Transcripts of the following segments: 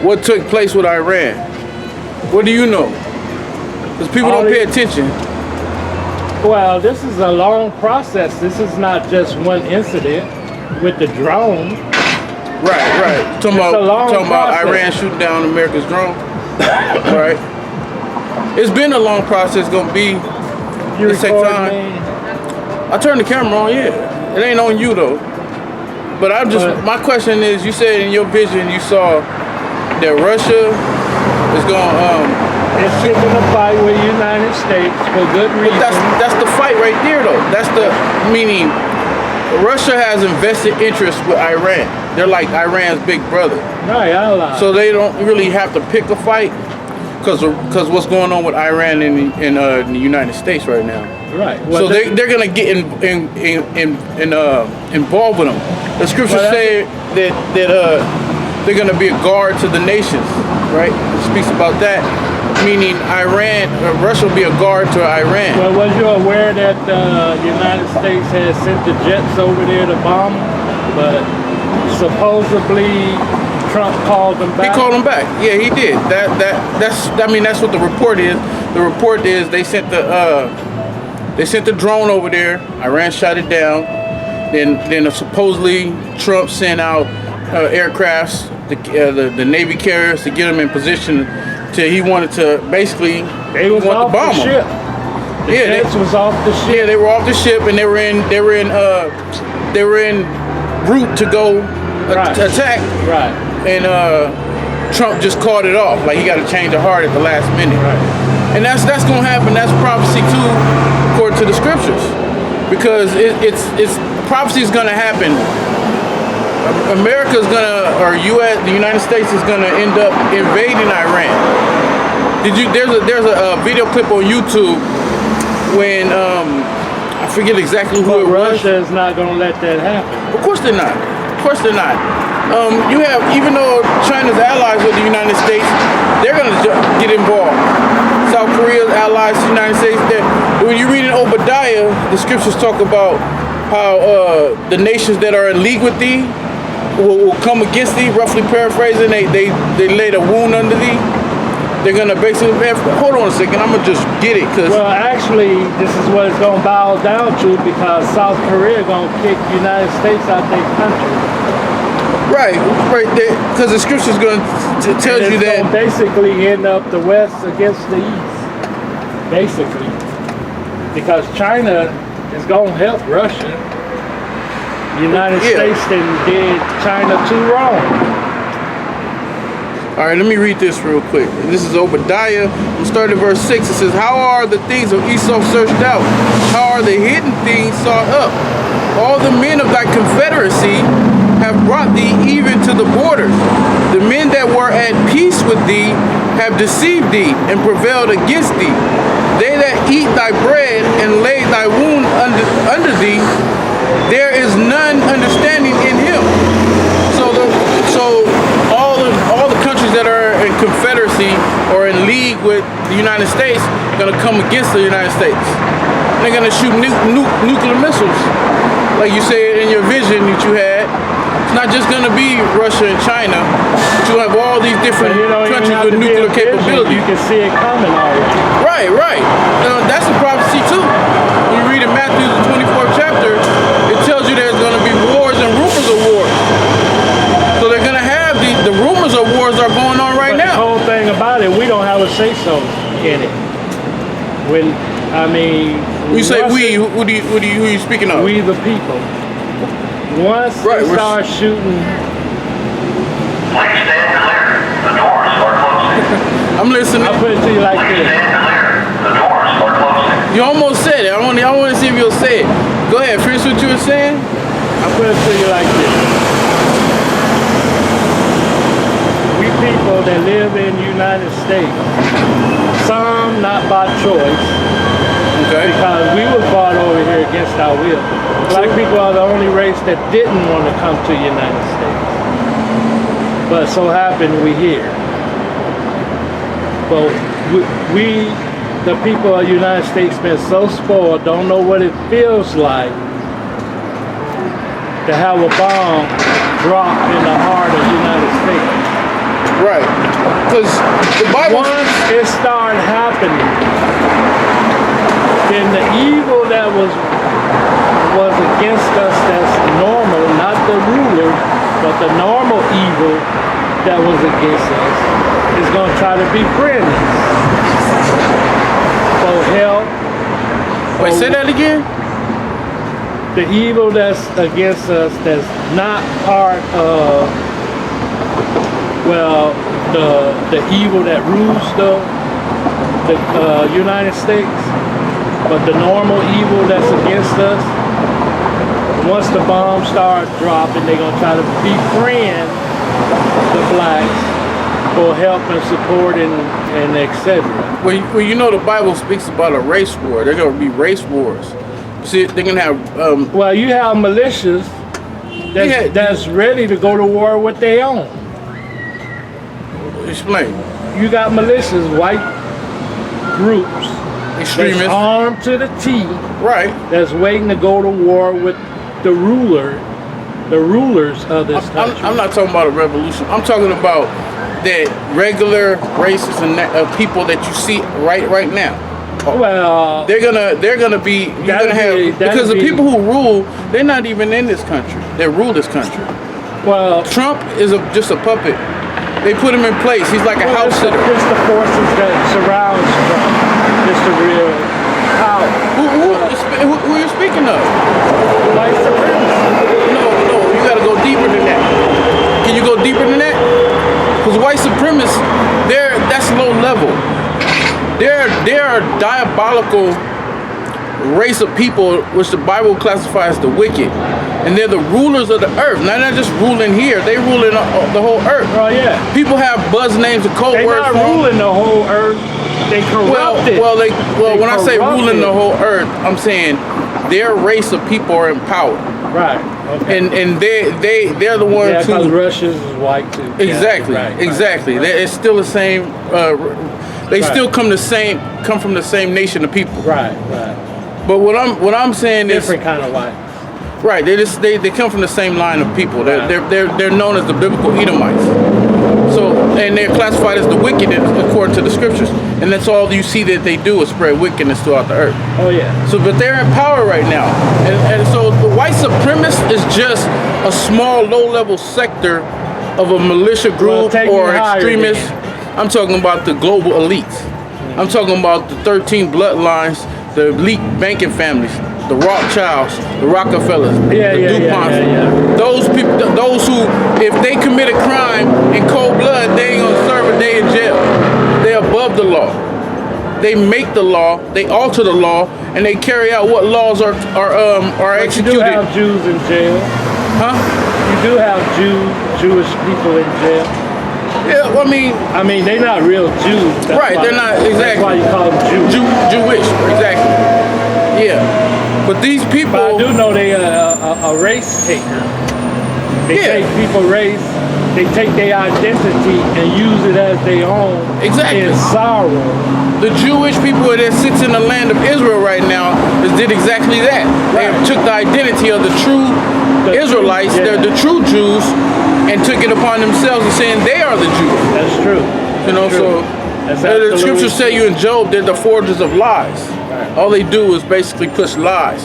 what took place with Iran? What do you know? Because people don't pay attention. Well, this is a long process. This is not just one incident with the drone. Right. Talking about Iran shooting down America's drone. Right. It's been a long process. Gonna be. You take time. I turned the camera on. Yeah. It ain't on you though. But my question is, you said in your vision you saw that Russia is going it's picking a fight with the United States for good reason. But that's the fight right there though. That's the meaning. Russia has invested interest with Iran. They're like Iran's big brother. Right, ally. So they don't really have to pick a fight because what's going on with Iran in the United States right now. Right. Well, so they're gonna get involved with them. The scriptures say that they're gonna be a guard to the nations. Right. It speaks about that. Meaning Russia will be a guard to Iran. Well, was you aware that the United States has sent the jets over there to bomb them? But supposedly Trump called them back. He called them back. Yeah, he did. That's what the report is. The report is they sent the drone over there. Iran shot it down. Then supposedly Trump sent out aircrafts, the Navy carriers to get them in position. He wanted to basically they was off the ship. The jets was off the ship. Yeah, they were off the ship and they were en route to go attack. Right. And Trump just called it off. Like he got to change of heart at the last minute. Right. And that's gonna happen. That's prophecy too, according to the scriptures, because it's prophecy is gonna happen. America's the United States is gonna end up invading Iran. There's a video clip on YouTube when I forget exactly who it was. Russia is not gonna let that happen. Of course they're not. You have, even though China's allies with the United States, they're gonna get involved. South Korea's allies to the United States. When you read in Obadiah, the scriptures talk about how the nations that are in league with thee will come against thee, roughly paraphrasing. They laid a wound under thee. They're gonna basically, hold on a second, I'm gonna just get it. Well, actually, this is what it's gonna boil down to, because South Korea gonna kick the United States out their country. Right there, because the scripture's gonna tell you that gonna basically end up the West against the East, basically, because China is gonna help Russia. The United States did China too wrong. All right, let me read this real quick. This is Obadiah. We'll start at verse 6. It says, how are the things of Esau searched out? How are the hidden things sought up? All the men of thy confederacy have brought thee even to the borders. The men that were at peace with thee have deceived thee and prevailed against thee. They that eat thy bread and lay thy wound under thee, there is none understanding in him. So all the countries that are in confederacy or in league with the United States are going to come against the United States. They're going to shoot nuclear missiles, like you said in your vision that you had. It's not just going to be Russia and China, but you have all these different countries with nuclear capability. You can see it coming already. Right. That's a prophecy too. When you read in Matthew the 24th chapter, it tells you there's going to be wars and rumors of wars. So they're going to have the rumors of wars are going on right now. The whole thing about it, we don't have a say-so in it. When you say we, who are you speaking of? We the people. Once they start shooting, please stand clear. The doors are closing. I'm listening. I'll put it to you like Please this. stand clear. The doors are closing. You almost said it. I want to see if you'll say it. Go ahead, finish what you were saying. I'll put it to you like this. We people that live in the United States, some not by choice, because we were brought over here against our will. Black people are the only race that didn't want to come to the United States. But so happened we're here. But we, the people of the United States, been so spoiled, don't know what it feels like to have a bomb drop in the heart of the United States. Right. Because the Bible. Once it started happening, then the evil that was against us, that's normal, not the ruler, but the normal evil that was against us, is going to try to befriend us. For help. Wait, say that again? The evil that's against us, that's not part of, well, the evil that rules the United States, but the normal evil that's against us, once the bombs start dropping, they're going to try to befriend the blacks for help and support and etc. Well, you know the Bible speaks about a race war. They're going to be race wars. See, they're going to have... well, you have militias that's ready to go to war with their own. Explain. You got militias, white groups, Extremists. that's armed to the T, Right. that's waiting to go to war with the rulers of this country. I'm not talking about a revolution. I'm talking about that regular racists and people that you see right now. Well, They're gonna be. You're gonna have because the people who rule, they're not even in this country. They rule this country. well, Trump is just a puppet. They put him in place. He's like a house sitter. It's the forces that surround Trump. It's the real power. Who are you speaking of? White supremacy. No, you gotta go deeper than that. Can you go deeper than that? Because white supremacists, that's low level. They're a diabolical race of people which the Bible classifies the wicked. And they're the rulers of the earth. Now, they're not just ruling here, they rule in the whole earth. Oh yeah. People have buzz names and code They're words not for them. ruling the whole earth. They corrupted. When I say ruling corrupted. the whole earth, I'm saying their race of people are in power. Right. Okay. And they're the ones yeah, because who Russians is white too. exactly Yeah, right, exactly. Right. It's still the same. They Right. still come from the same nation of people. Right. But what I'm saying Different kind of white. is right. They come from the same line of people. Right. They're known as the biblical Edomites. So and they're classified as the wicked according to the scriptures. And that's all you see that they do is spread wickedness throughout the earth. Oh yeah. So, but they're in power right now, and so the white supremacist is just a small, low-level sector of a militia group take or me higher extremists. then. I'm talking about the global elites. I'm talking about the 13 bloodlines, the elite banking families, the Rothschilds, the Rockefellers, Yeah, the yeah, DuPonts. yeah. Those people, those who, if they commit a crime in cold blood, they ain't gonna serve a day in jail. They're above the law. They make the law, they alter the law, and they carry out what laws are But executed. you do have Jews in jail. Huh? You do have Jewish people in jail. Yeah, well, I mean, they're not real Jews. That's Right, why- they're not, exactly. That's why you call them Jews. Jewish, exactly. Yeah, but these people. But I do know they a race taker. They Yeah. take people race. They take their identity and use it as their own. Exactly. In sorrow. The Jewish people that sits in the land of Israel right now did exactly that. They Right. took the identity of the true Israelites, yeah. they're the true Jews, and took it upon themselves and saying they are the Jews. That's true. You know, That's true. so That's the absolutely scriptures tell you in Job they're the forgers of lies. Right. All they do is basically push lies,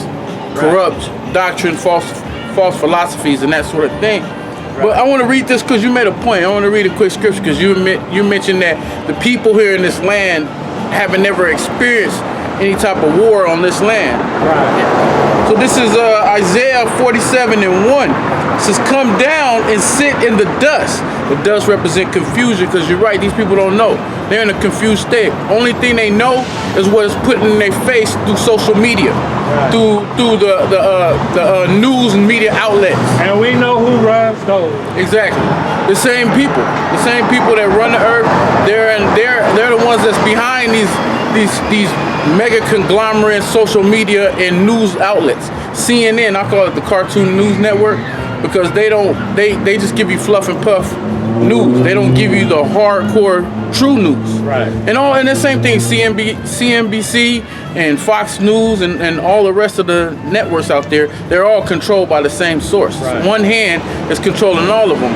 corrupt doctrine, false philosophies, and that sort of thing. But I want to read this because you made a point. I want to read a quick scripture because you mentioned that the people here in this land haven't never experienced any type of war on this land. Right. So this is Isaiah 47:1. It says, "Come down and sit in the dust." The dust represent confusion because you're right, these people don't know. They're in a confused state. Only thing they know is what is put in their face through social media, Right. through the news and media outlets. And we know who runs those. Exactly. The same people that run the earth, they're the ones that's behind these mega conglomerate social media and news outlets. CNN, I call it the Cartoon News Network, because they just give you fluff and puff news. They don't give you the hardcore true news. Right. And the same thing, CNBC and Fox News and all the rest of the networks out there, they're all controlled by the same source. Right. One hand is controlling all of them.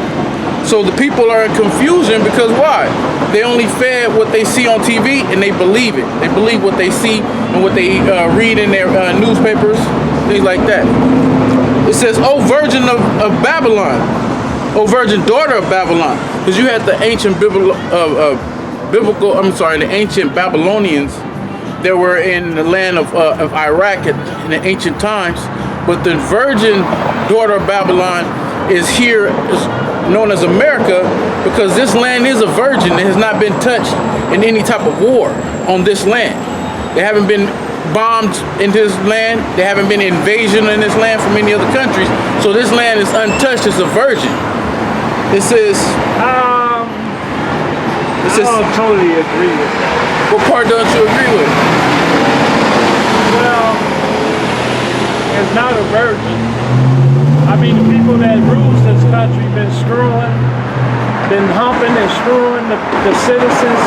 So the people are in confusion because why? They only fed what they see on TV and they believe it. They believe what they see and what they read in their newspapers, things like that. It says, "O virgin of Babylon, O virgin daughter of Babylon," because you had the ancient the ancient Babylonians that were in the land of Iraq in the ancient times. But the virgin daughter of Babylon is here, is known as America, because this land is a virgin. It has not been touched in any type of war on this land. They haven't been bombed into this land. There haven't been invasion in this land from any other countries. So this land is untouched. It's a virgin. It says. I don't totally agree with that. What part don't you agree with? Well, it's not a virgin. I mean, the people that rules this country been screwing, been humping and screwing the citizens.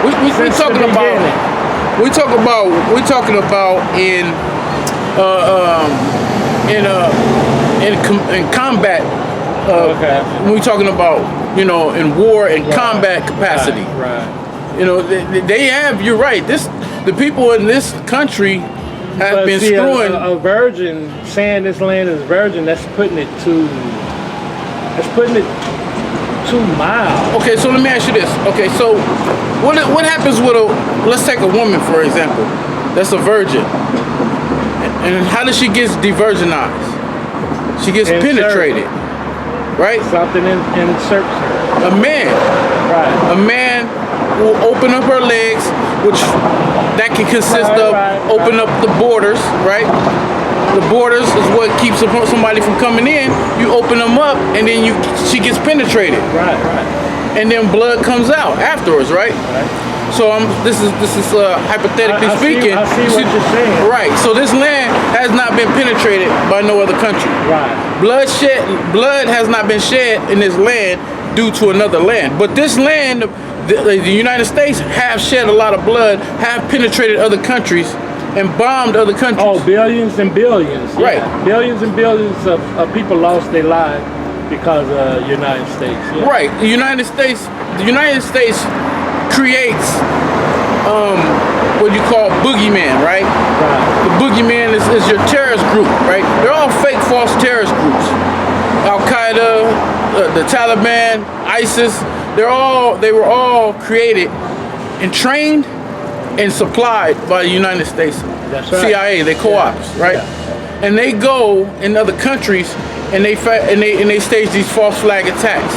We talking about in combat. Okay. We're talking about, you know, in war and combat capacity. Right. You know, they have. You're right. The people in this country have been screwing. A virgin, saying this land is virgin, that's putting it too mild. Okay, so let me ask you this. Okay, so what happens with let's take a woman for example, that's a virgin, and how does she get de-virginized? She gets penetrated, right? Something inserts her. A man, Right. a man will open up her legs, which that can consist of open up the borders, right? The borders is what keeps somebody from coming in. You open them up, and then she gets penetrated. Right. And then blood comes out afterwards, right? So this is hypothetically speaking. I see what you're saying. Right. So this land has not been penetrated by no other country. Right. Blood has not been shed in this land due to another land. But this land, the United States, have shed a lot of blood, have penetrated other countries, and bombed other countries. Oh, billions and billions. Yeah. Right. Billions and billions of people lost their lives because of the United States. Yeah. Right. The United States creates what you call boogeyman, right? Right. The boogeyman is your terrorist group, right? They're all fake, false terrorist groups. Al-Qaeda, the Taliban, ISIS, they were all created and trained and supplied by the United States. That's right. CIA, they co-ops, right? Yeah. And they go in other countries and they stage these false flag attacks.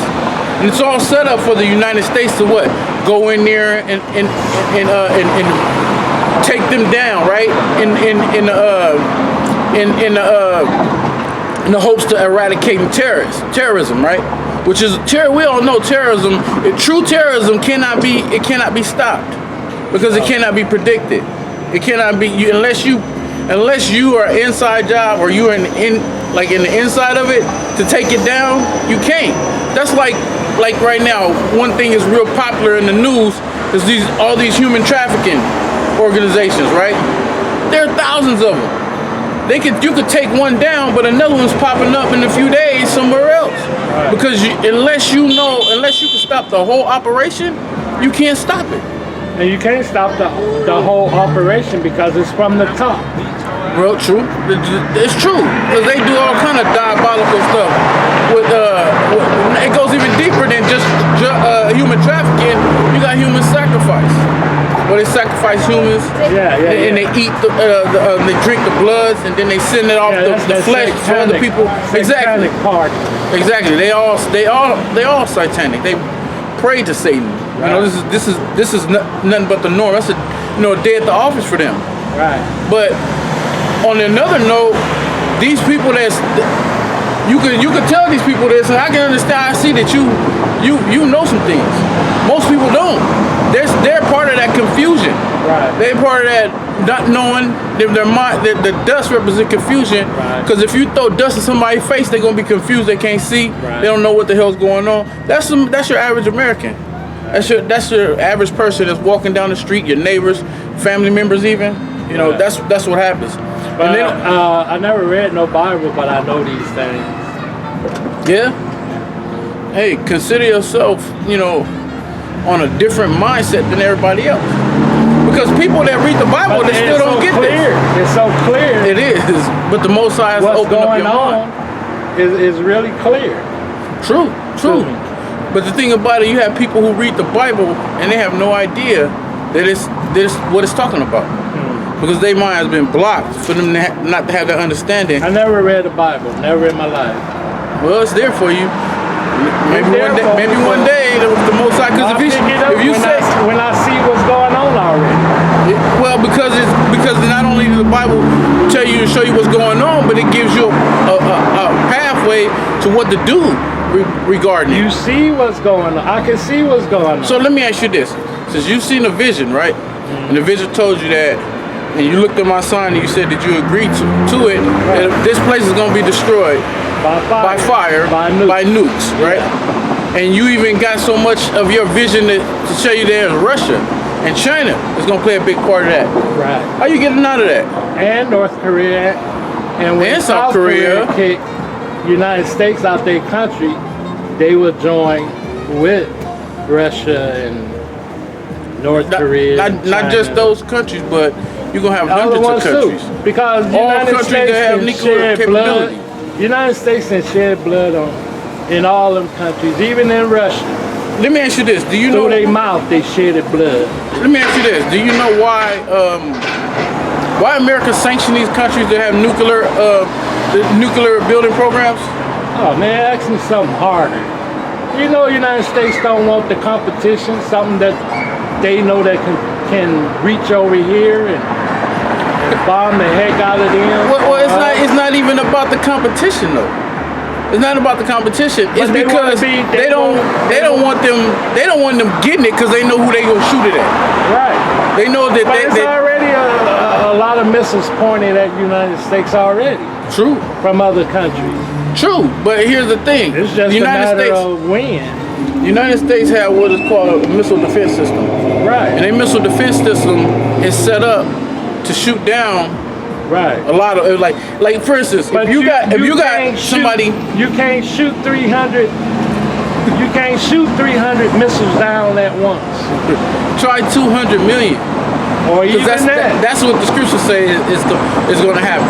And it's all set up for the United States to what? Go in there and take them down, right? In the hopes to eradicating terrorism, right? Which is we all know terrorism. True terrorism cannot be stopped because it cannot be predicted. It cannot be unless you are inside job or you are in the inside of it to take it down. You can't. That's like right now. One thing is real popular in the news is all these human trafficking organizations, right? There are thousands of them. You could take one down, but another one's popping up in a few days somewhere else. Right. Because unless you can stop the whole operation, you can't stop it. And you can't stop the whole operation because it's from the top. Well, true. It's true because they do all kind of diabolical stuff. It goes even deeper than just human trafficking. You got human sacrifice, where they sacrifice humans. And they eat they drink the bloods, and then they send it off the flesh for other people. Exactly. Part. Exactly. They all satanic. They pray to Satan. Right. You know, this is nothing but the norm. That's a day at the office for them. Right. But on another note, these people you could tell these people this, and I can understand. I see that you know some things. Most people don't. They're part of that confusion. Right. They're part of that not knowing their mind. The dust represents confusion. Because if you throw dust in somebody's face, they're gonna be confused. They can't see. Right. They don't know what the hell's going on. That's your average American. That's your average person that's walking down the street. Your neighbors, family members, even. You know, that's what happens. But I never read no Bible, but I know these things. Yeah. hey, consider yourself, on a different mindset than everybody else. Because people that read the Bible, But they still don't get clear. this. It's so clear. It is, but the Most High has What's opened up going your on mind. is really clear. True. to me. But the thing about it, you have people who read the Bible and they have no idea that it's what it's talking about. Because their mind has been blocked for them to not to have that understanding. I never read the Bible, never in my life. Well, it's there for you. Maybe one day the Most High. Because if you say when I see what's going on already. Well, because not only does the Bible tell you to show you what's going on, but it gives you a pathway to what to do regarding it. You see what's going on. I can see what's going on. So let me ask you this: since you've seen a vision, right? And the vision told you that, and you looked at my sign and you said that you agreed to it, that this place is going to be destroyed by fire, by nukes, right? And you even got so much of your vision to show you there's Russia and China is going to play a big part of that. Right. How you getting out of that? And North Korea. And when South Korea kicked United States out their country, they would join with Russia and North Korea. Not just those countries, but you're going to have other hundreds of ones countries. too. Because All United countries States that have can nuclear shed capability. blood. United States can shed blood in all them countries, even in Russia. Let me ask you this: do you know? Through their mouth, they shedded blood. Let me ask you this: do you know why America sanctioned these countries that have nuclear building programs? Oh man, ask me something harder. You know, United States don't want the competition, something that they know that can reach over here and bomb the heck out of them. Well, it's not even about the competition though. It's not about the competition. It's because they don't want them getting it because they know who they gonna shoot it at. Right. They know that But it's already a lot of missiles pointed at United States already. True. From other countries. True. But here's the thing. It's just the United a matter States, of when. the United States have what is called a missile defense system. Right. And a missile defense system is set up to shoot down. Right. A lot of like for instance, but if you got somebody, you can't shoot 300. You can't shoot 300 missiles down at once. Try 200 million. Or even that's what the scriptures say is going to happen.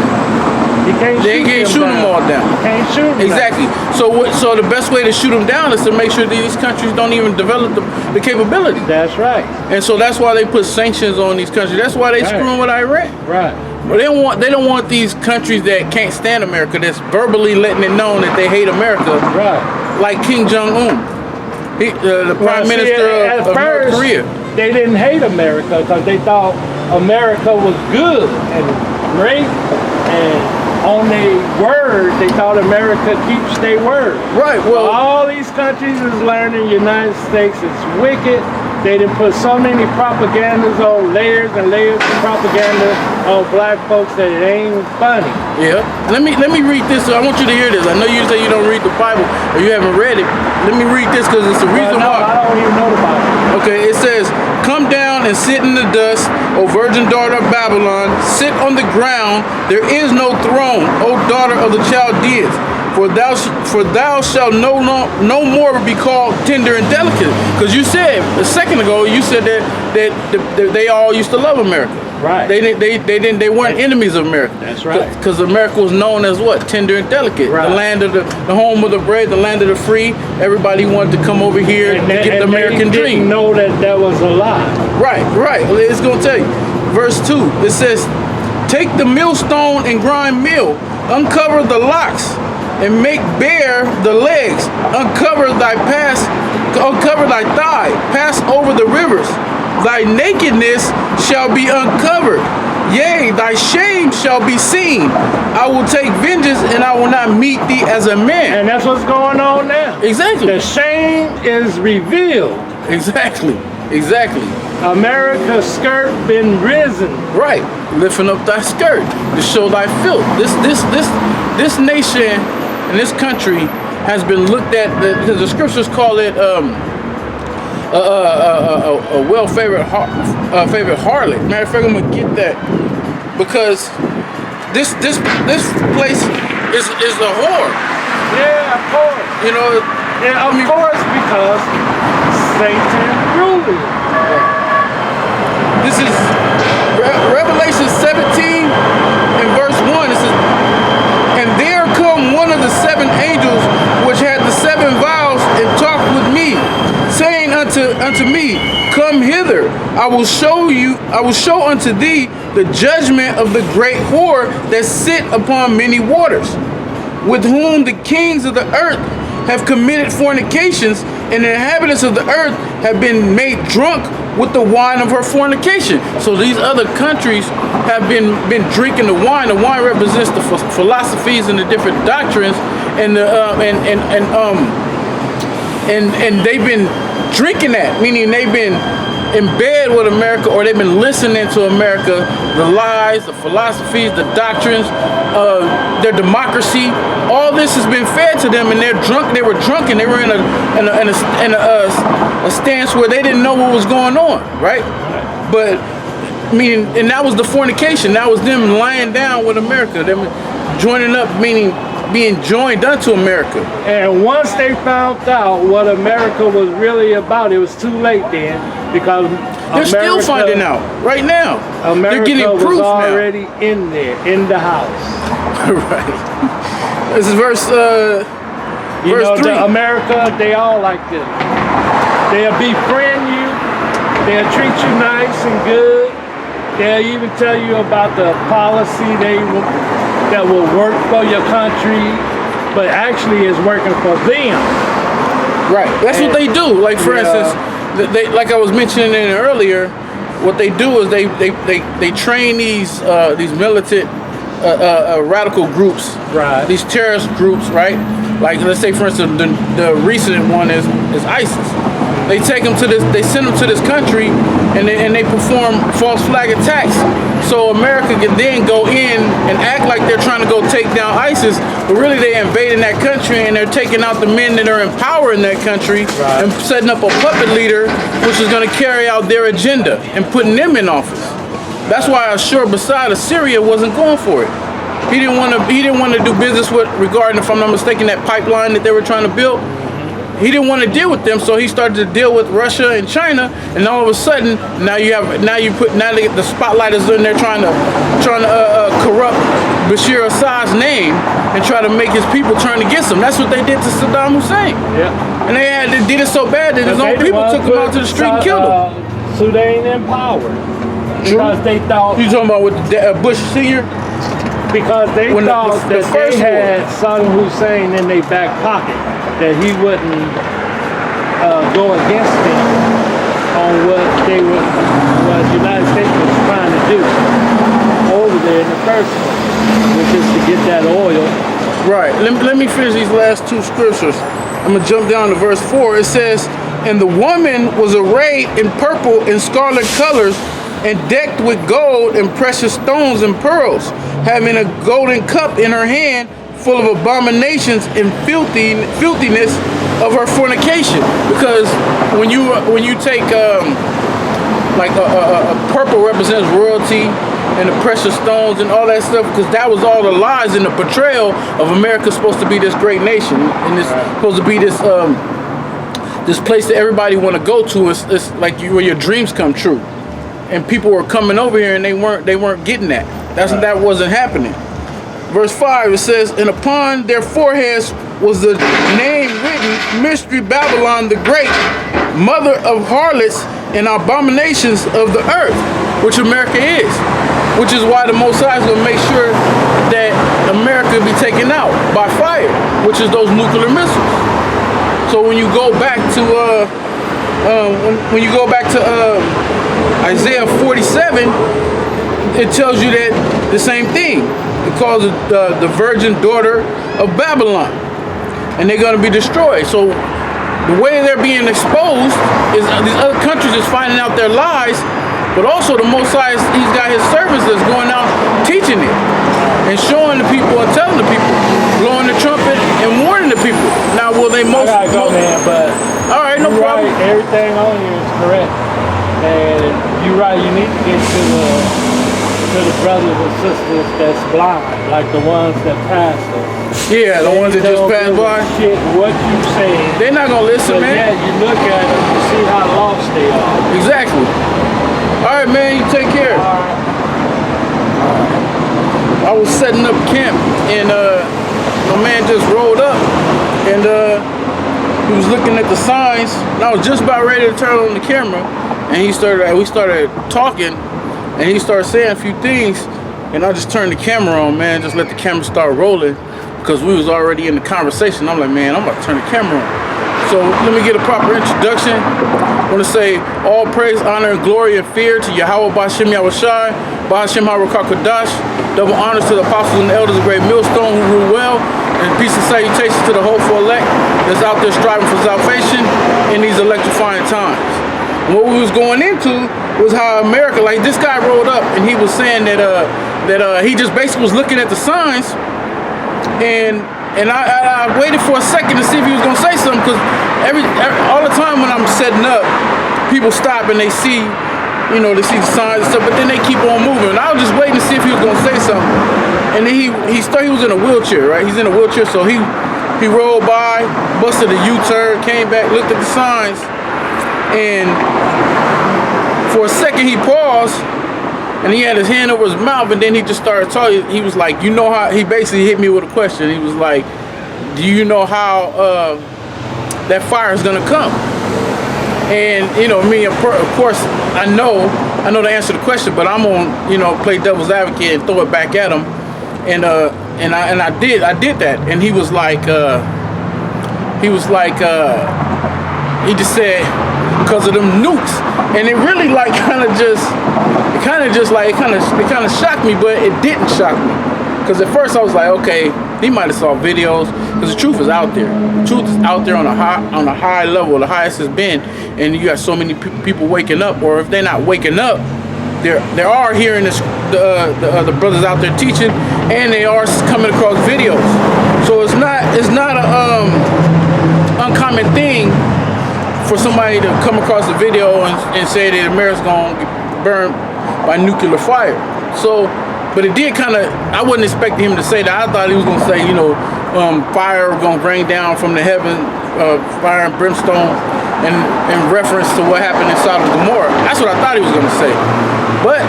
You can't shoot them all down. You can't shoot them exactly. Down. So the best way to shoot them down is to make sure that these countries don't even develop the capability. That's right. And so that's why they put sanctions on these countries. That's why they screwing with Iran. Right. Well, they don't want these countries that can't stand America, that's verbally letting it known that they hate America. Right. Like Kim Jong-un, the prime minister of North Korea. They didn't hate America because they thought America was good and great, and on their word, they thought America keeps their word. Right. Well, all these countries is learning United States is wicked. They done put so many propagandas on layers and layers of propaganda on black folks that it ain't funny. Yeah. Let me read this. I want you to hear this. I know you say you don't read the Bible or you haven't read it. Let me read this because it's the reason why. I don't even know the Bible. Okay. It says, "Come down and sit in the dust, O virgin daughter of Babylon. Sit on the ground. There is no throne, O daughter of the Chaldeans. For thou shalt no more be called tender and delicate." Because you said a second ago, you said that they all used to love America. Right. They weren't enemies of America. That's right. Because America was known as what? Tender and delicate. Right. The land of the home of the brave, the land of the free. Everybody wanted to come over here to get the American dream. Didn't know that was a lie. Right. Well, it's gonna tell you. Verse 2. It says, "Take the millstone and grind meal, uncover the locks, and make bare the legs, uncover thy thigh, pass over the rivers. Thy nakedness shall be uncovered, yea, thy shame shall be seen. I will take vengeance, and I will not meet thee as a man." And that's what's going on now. Exactly. The shame is revealed. Exactly. America's skirt been risen. Right. Lifting up thy skirt to show thy filth. This nation and this country has been looked at. The scriptures call it a well-favored favorite harlot. Matter of fact, I'm gonna get that because this place is a whore. Yeah, of course. You know, And of course, because Satan ruling. This is Revelation 17 and verse 1. It says, "And there come one of the 7 angels which had the 7 vials, and talked with me, saying unto me, Come hither, I will show unto thee the judgment of the great whore that sit upon many waters, with whom the kings of the earth have committed fornications, and the inhabitants of the earth have been made drunk with the wine of her fornication." So these other countries have been drinking the wine. The wine represents the philosophies and the different doctrines, and and they've been drinking that, meaning they've been in bed with America, or they've been listening to America, the lies, the philosophies, the doctrines, their democracy. All this has been fed to them, and they're drunk. They were drunken. They were in a stance where they didn't know what was going on, right? But meaning, and that was the fornication. That was them lying down with America. Them joining up, meaning being joined unto America. And once they found out what America was really about, it was too late then, because they're still finding out right now. America they're getting proof was already now in there, in the house. Right. This is verse you verse know, 3. America, they all like this. They'll befriend you. They'll treat you nice and good. They'll even tell you about the policy that will work for your country, but actually is working for them. Right. That's what they do. Like, for instance, they, like I was mentioning earlier, what they do is they train these militant radical groups, right? These terrorist groups, right? Like, let's say, for instance, the recent one is ISIS. They take them to this. They send them to this country, and they perform false flag attacks. So America can then go in and act like they're trying to go take down ISIS, but really they're invading that country, and they're taking out the men that are in power in that country, right, and setting up a puppet leader, which is going to carry out their agenda and putting them in office. That's why Ashur Basad of Syria wasn't going for it. He didn't want to do business with, regarding, if I'm not mistaken, that pipeline that they were trying to build. He didn't want to deal with them, so he started to deal with Russia and China, and all of a sudden, now the spotlight is in there trying to corrupt Bashir Assad's name and try to make his people turn against him. That's what they did to Saddam Hussein. Yeah. And they did it so bad that his own people took him out to the street and killed him. Sudan in power. Because they thought... You talking about with Bush Sr.? Because they thought that they had Saddam Hussein in their back pocket, that he wouldn't go against them on what the United States was trying to do over there in the first place, which is to get that oil. Right. Let me finish these last 2 scriptures. I'm going to jump down to verse 4. It says, "And the woman was arrayed in purple and scarlet colors, and decked with gold and precious stones and pearls, having a golden cup in her hand, full of abominations and filthiness of her fornication." Because when you take like a purple represents royalty, and the precious stones and all that stuff, because that was all the lies and the portrayal of America supposed to be this great nation, and it's supposed to be this this place that everybody want to go to. It's like where your dreams come true. And people were coming over here, and they weren't getting that. That wasn't happening. Verse 5, it says, "And upon their foreheads was the name written, Mystery Babylon the Great, mother of harlots and abominations of the earth," which America is. Which is why the Most High is going to make sure that America be taken out by fire, which is those nuclear missiles. So when you go back to Isaiah 47, it tells you that the same thing. It calls it the virgin daughter of Babylon, and they're going to be destroyed. So the way they're being exposed is these other countries is finding out their lies, but also the Most High, he's got his servants that's going out teaching it and showing the people and telling the people, blowing the trumpet and warning the people. Now, will they most? I gotta go, man, but all right, no problem. Right, everything on here is correct. And you're right, you need to get to the brothers and sisters that's blind, like the ones that passed us. Yeah, the ones that just passed by. Shit, what you saying? They're not gonna listen, But man. yeah, you look at them and see how lost they are. Exactly. All right, man. You take care. All right. I was setting up camp, and my man just rolled up, and he was looking at the signs, and I was just about ready to turn on the camera, and we started talking, and he started saying a few things, and I just turned the camera on, man, just let the camera start rolling, because we was already in the conversation. I'm like, man, I'm about to turn the camera on. So let me get a proper introduction. I want to say all praise, honor, and glory and fear to Yahweh Ba'Shem Yahushai, Ba'Shem HaRukakodash. Double honors to the apostles and the elders of Great Millstone who rule well, and peace and salutations to the hopeful elect that's out there striving for salvation in these electrifying times. And what we was going into was how America, like this guy rolled up and he was saying that he just basically was looking at the signs, and I waited for a second to see if he was gonna say something, because all the time when I'm setting up, people stop and they see, you know, they see the signs and stuff, but then they keep on moving. And I was just waiting to see if he was gonna say something. And then he was in a wheelchair, right? He's in a wheelchair, so he rolled by, busted a U-turn, came back, looked at the signs, and for a second he paused, and he had his hand over his mouth, and then he just started talking. He was like, you know how, he basically hit me with a question. He was like, do you know how that fire is gonna come? And you know, me, of course, I know the answer to the question, but I'm gonna, you know, play devil's advocate and throw it back at him. And I did that. And he was like, he just said, because of them nukes. And it really like kind of shocked me, but it didn't shock me. Because at first I was like, okay, he might have saw videos, because the truth is out there. The truth is out there on a high level, the highest it's been, and you got so many people waking up. Or if they're not waking up, they are hearing the brothers out there teaching, and they are coming across videos. So it's not a uncommon thing for somebody to come across a video and say that America's gonna get burned by nuclear fire. So, but it did kind of, I wasn't expecting him to say that. I thought he was going to say, you know, fire going to rain down from the heaven, fire and brimstone, in reference to what happened in Sodom and Gomorrah. That's what I thought he was going to say. But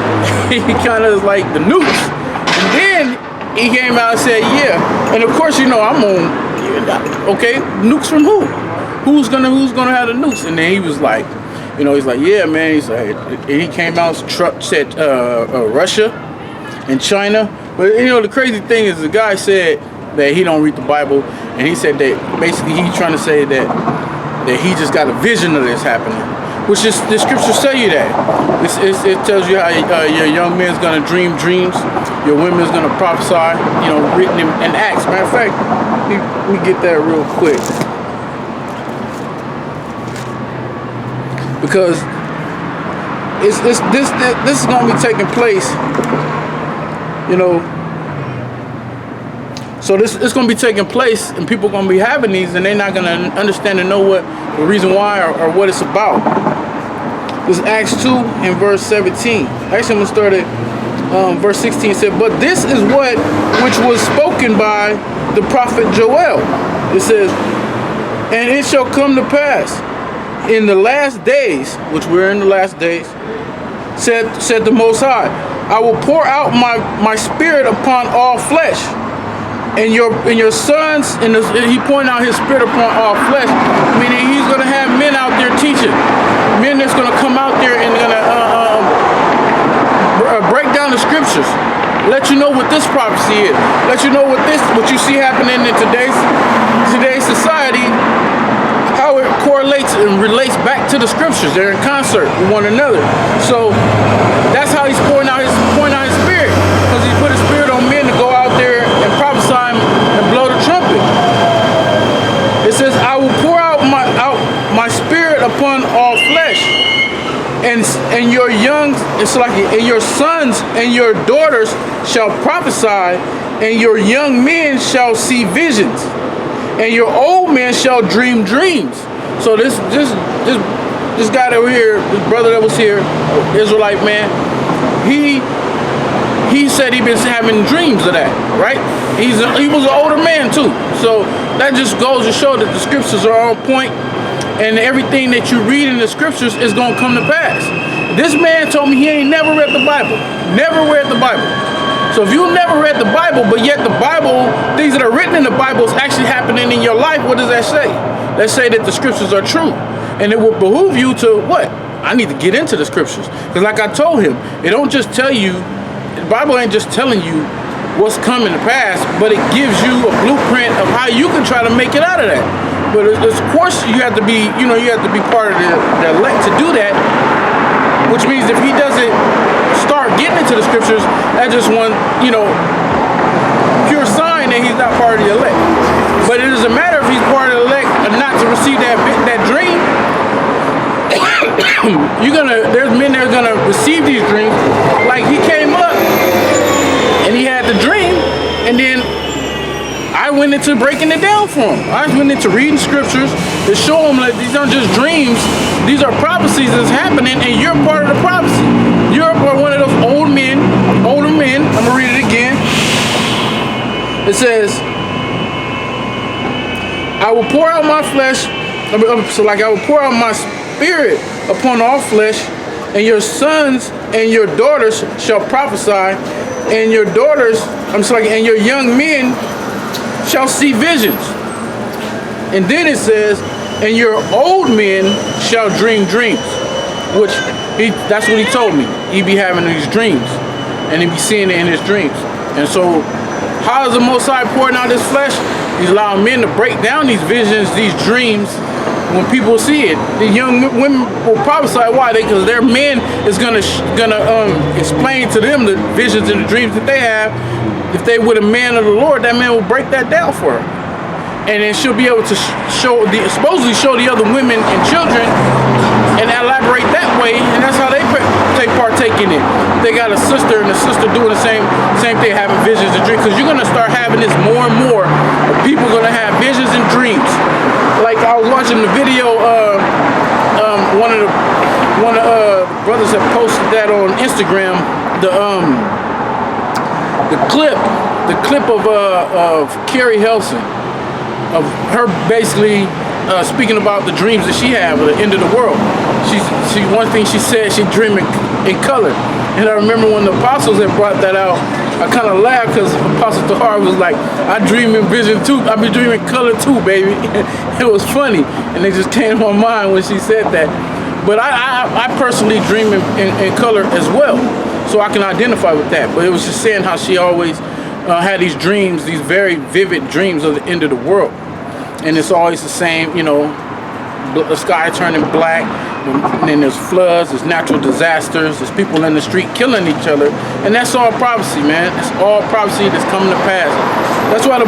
he kind of like the nukes. And then he came out and said, yeah. And of course, you know, I'm on, okay, nukes from who? Who's gonna have the nukes? And then he was like, you know, he's like, yeah, man. He's like, and he came out and said Russia and China. But you know, the crazy thing is, the guy said that he don't read the Bible, and he said that basically he's trying to say that he just got a vision of this happening, which is the scriptures tell you that. It tells you how your young man's gonna dream dreams, your women's gonna prophesy. You know, written in Acts. Matter of fact, let me get that real quick, because this is gonna be taking place. You know, so it's going to be taking place, and people are going to be having these, and they're not going to understand and know what the reason why or what it's about. This is Acts 2 and verse 17. Actually, I'm going to start at verse 16. It said, but this is which was spoken by the prophet Joel. It says, and it shall come to pass in the last days, which we're in the last days, said the Most High, I will pour out my spirit upon all flesh, and your sons, and he pointed out his spirit upon all flesh, meaning he's going to have men out there teaching, men that's going to come out there and going to break down the scriptures, let you know what this prophecy is, let you know what you see happening in today's society, how it correlates and relates back to the scriptures. They're in concert with one another. So that's how he's pouring out his spirit, because he put his spirit on men to go out there and prophesy and blow the trumpet. It says, I will pour out my spirit upon all flesh, and your young, it's like, and your sons and your daughters shall prophesy, and your young men shall see visions, and your old men shall dream dreams. So this guy over here, this brother that was here, Israelite man, he he said he'd been having dreams of that, right? He was an older man too. So that just goes to show that the scriptures are on point, and everything that you read in the scriptures is going to come to pass. This man told me he ain't never read the Bible. Never read the Bible. So if you never read the Bible, but yet the Bible, things that are written in the Bible is actually happening in your life, what does that say? That say that the scriptures are true. And it will behoove you to what? I need to get into the scriptures. Because like I told him, it don't just tell you, the Bible ain't just telling you what's coming to pass, but it gives you a blueprint of how you can try to make it out of that. But of course you have to be, you have to be part of the elect to do that. Which means if he doesn't start getting into the scriptures, that's just one, pure sign that he's not part of the elect. But it doesn't matter if he's part of the elect or not to receive that dream. There's men that are gonna receive these dreams. Like he came up and he had the dream, and then I went into breaking it down for him. I went into reading scriptures to show him that these aren't just dreams, these are prophecies that's happening, and you're part of the prophecy. You're one of those older men. I'm gonna read it again. It says, I will pour out my flesh, so like I will pour out my spirit upon all flesh, and your sons and your daughters shall prophesy, and your daughters, and your young men shall see visions. And then it says, and your old men shall dream dreams. Which that's what he told me. He be having these dreams, and he be seeing it in his dreams. And so how is the Most High pouring out his flesh? He's allowing men to break down these visions, these dreams. When people see it, the young women will prophesy. Why? Because their men is gonna explain to them the visions and the dreams that they have. If they were a man of the Lord, that man will break that down for her, and then she'll be able to supposedly show the other women and children and elaborate that way, and that's how they partake in it. They got a sister, and the sister doing the same thing, having visions and dreams. Because you're gonna start having this more and more of people gonna have visions and dreams. Like I was watching the video, one of the brothers that posted that on Instagram, the clip of Carrie Helson, of her basically speaking about the dreams that she had at the end of the world. She one thing she said, she dreamed in color. And I remember when the apostles had brought that out, I kind of laughed because Apostle Tahar was like, I dream in vision too, I be dreaming color too, baby. It was funny, and it just came to my mind when she said that. But I personally dream in color as well, so I can identify with that. But it was just saying how she always had these dreams, these very vivid dreams of the end of the world. And it's always the same, the sky turning black, and then there's floods, there's natural disasters, there's people in the street killing each other, and that's all prophecy, man. It's all prophecy that's coming to pass. That's why the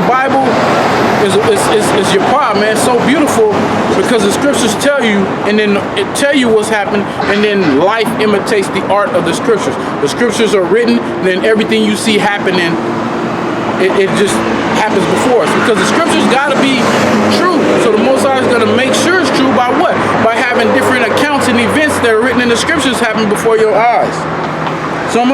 Bible is your part, man. It's so beautiful because the scriptures tell you, and then it tell you what's happened, and then life imitates the art of the scriptures. The scriptures are written, and then everything you see happening, it just happens before us, because the scriptures got to be true. So the Most High is going to make sure it's true by what? By having different accounts and events that are written in the scriptures happen before your eyes. So I'm